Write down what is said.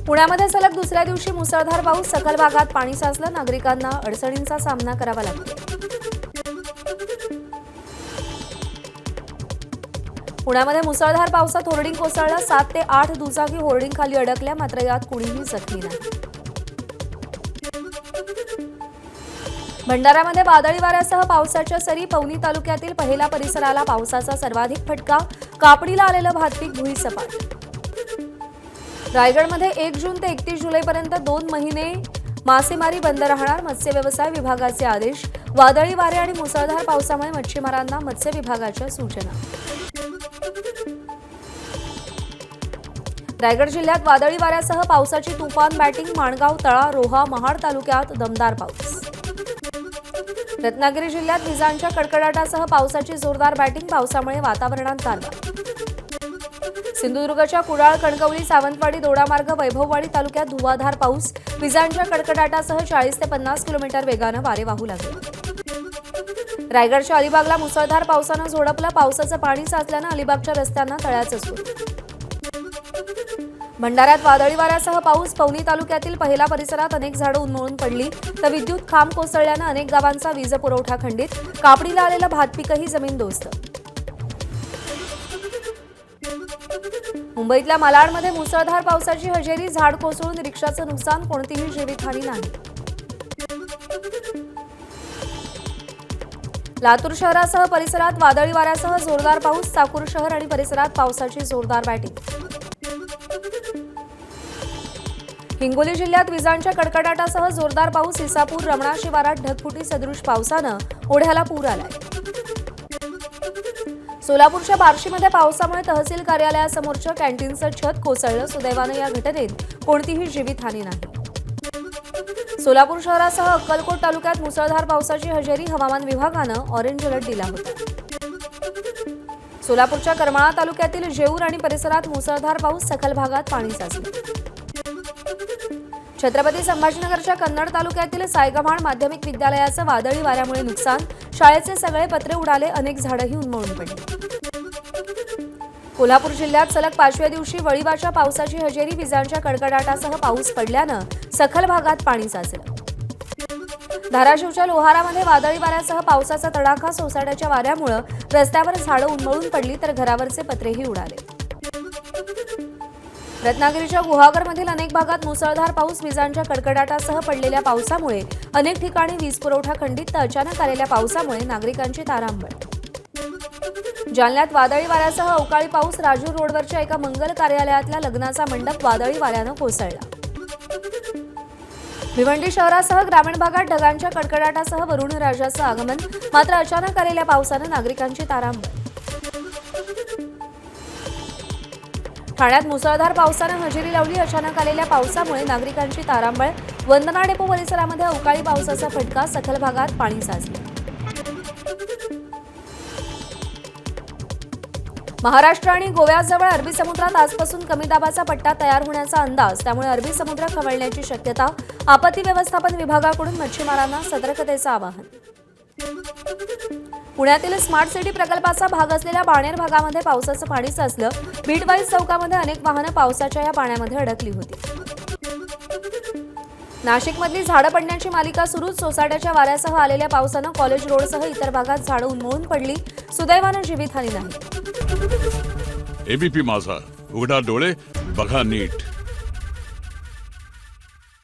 पुण्यामध्ये सलग दुसऱ्या दिवशी मुसळधार पाऊस, सखल भागात पाणी साचलं, नागरिकांना अडचणींचा सामना करावा लागतो। पुण्यामध्ये मुसळधार पावसात होर्डिंग कोसळलं, 7 ते 8 दुचाकी होर्डिंग खाली अडकल्या, मात्र यात कुणीही जखमी नाही। भंडाऱ्यामध्ये वादळी वाऱ्यासह पावसाच्या सरी, पवनी तालुक्यातील पहिला परिसराला पावसाचा सर्वाधिक फटका, कापणीला आलेलं भातपीक भुईसपाट। रायगडमध्ये 1 जून ते 31 जुलैपर्यंत 2 महिने मासेमारी बंद राहणार, मत्स्य व्यवसाय विभागाचे आदेश। वादळी वारे आणि मुसळधार पावसामुळे मच्छीमारांना मत्स्य विभागाच्या सूचना। रायगड जिल्ह्यात वादळी वाऱ्यासह पावसाची तुफान बॅटिंग, माणगाव, तळा, रोहा, महाड तालुक्यात दमदार पाऊस। रत्नागिरी जिल्ह्यात विजांच्या कडकडाटासह पावसाची जोरदार बॅटिंग, पावसामुळे वातावरणात गारवा। सिंधुदुर्गच्या कुडाळ, कणकवली, सावंतवाडी, दोडामार्ग, वैभववाडी तालुक्यात धुवाधार पाऊस, विजांच्या कडकडाटासह 40 ते 50 किलोमीटर वेगानं वारे वाहू लागले। रायगडच्या अलिबागला मुसळधार पावसानं झोडपलं, पावसाचं पाणी साचल्यानं अलिबागच्या रस्त्यांना तळ्याचं सूर। भंडाऱ्यात वादळी वाऱ्यासह पाऊस, पवनी तालुक्यातील पहिला परिसरात अनेक झाडं उन्मळून पडली, तर विद्युत खांब कोसळल्यानं अनेक गावांचा वीज पुरवठा खंडित, कापणीला आलेलं भातपीकही जमीनदोस्त। मुंबईतल्या मालाडमध्ये मुसळधार पावसाची हजेरी, झाड कोसळून रिक्षाचं नुकसान, कोणतीही जीवितहानी नाही। लातूर शहरासह परिसरात वादळी वाऱ्यासह जोरदार पाऊस, चाकूर शहर आणि परिसरात पावसाची जोरदार बॅटिंग। हिंगोली जिल्ह्यात विजांच्या कडकडाटासह जोरदार पाऊस, इसापूर, रमणा शिवारात ढगफुटी सदृश पावसानं ओढ्याला पूर आलाय। सोलापूरच्या बार्शीमध्ये पावसामुळे तहसील कार्यालयासमोरच्या कॅन्टीनचं छत कोसळलं, सुदैवानं या घटनेत कोणतीही जीवितहानी नाही। सोलापूर शहरासह अक्कलकोट तालुक्यात मुसळधार पावसाची हजेरी, हवामान विभागानं ऑरेंज अलर्ट दिला होता। सोलापूरच्या करमाळा तालुक्यातील जेऊर आणि परिसरात मुसळधार पाऊस, सखल भागात पाणी साचलं। छत्रपती संभाजीनगरच्या कन्नड तालुक्यातील सायगव्हाण माध्यमिक विद्यालयाचं वादळी वाऱ्यामुळे नुकसान, शाळेचे सगळे पत्रे उडाले, अनेक झाडंही उन्मळून पडली। कोल्हापूर जिल्ह्यात सलग 5व्या दिवशी वळीवाच्या पावसाची हजेरी, विजांच्या कडकडाटासह पाऊस पडल्यानं सखल भागात पाणी साचलं। धाराशिवच्या लोहारामध्ये वादळी वाऱ्यासह पावसाचा तडाखा, सोसाट्याच्या वाऱ्यामुळे रस्त्यावर झाडं उन्मळून पडली, तर घरावरचे पत्रेही उडाले। रत्नागिरीच्या गुहागरमधील अनेक भागात मुसळधार पाऊस, विजांच्या कडकडाटासह पडलेल्या पावसामुळे अनेक ठिकाणी वीज पुरवठा खंडित, तर अचानक आलेल्या पावसामुळे नागरिकांची तारांबळ। जालन्यात वादळी वाऱ्यासह अवकाळी पाऊस, राजूर रोडवरच्या एका मंगल कार्यालयातला लग्नाचा मंडप वादळी वाऱ्यानं कोसळला। भिवंडी शहरासह ग्रामीण भागात ढगांच्या कडकडाटासह वरुण राजाचं आगमन, मात्र अचानक आलेल्या पावसानं नागरिकांची तारांबळ। ठाण्यात मुसळधार पावसानं हजेरी लावली, अचानक आलेल्या पावसामुळे नागरिकांची तारांबळ। वंदना डेपो परिसरामध्ये अवकाळी पावसाचा फटका, सखल भागात पाणी साचलं। महाराष्ट्र आणि गोव्याजवळ अरबी समुद्रात आजपासून कमी दाबाचा पट्टा तयार होण्याचा अंदाज, त्यामुळे अरबी समुद्र खवळण्याची शक्यता। आपत्ती व्यवस्थापन विभागाकडून मच्छीमारांना सतर्कतेचं आवाहन। पुण्यातील स्मार्ट सिटी प्रकल्पाचा भाग असलेल्या बाणेर भागामध्ये पावसाचं पाणी साचलं, बीटवाईज चौकामध्ये अनेक वाहनं पावसाच्या या पाण्यामध्ये अडकली होती। नाशिकमधली झाडं पडण्याची मालिका सुरूच, सोसाट्याच्या वाऱ्यासह आलेल्या पावसानं कॉलेज रोडसह इतर भागात झाडं उन्मळून पडली, सुदैवानं जीवितहानी नाही। एबीपी माझा, उघडा डोळे बघा नीट।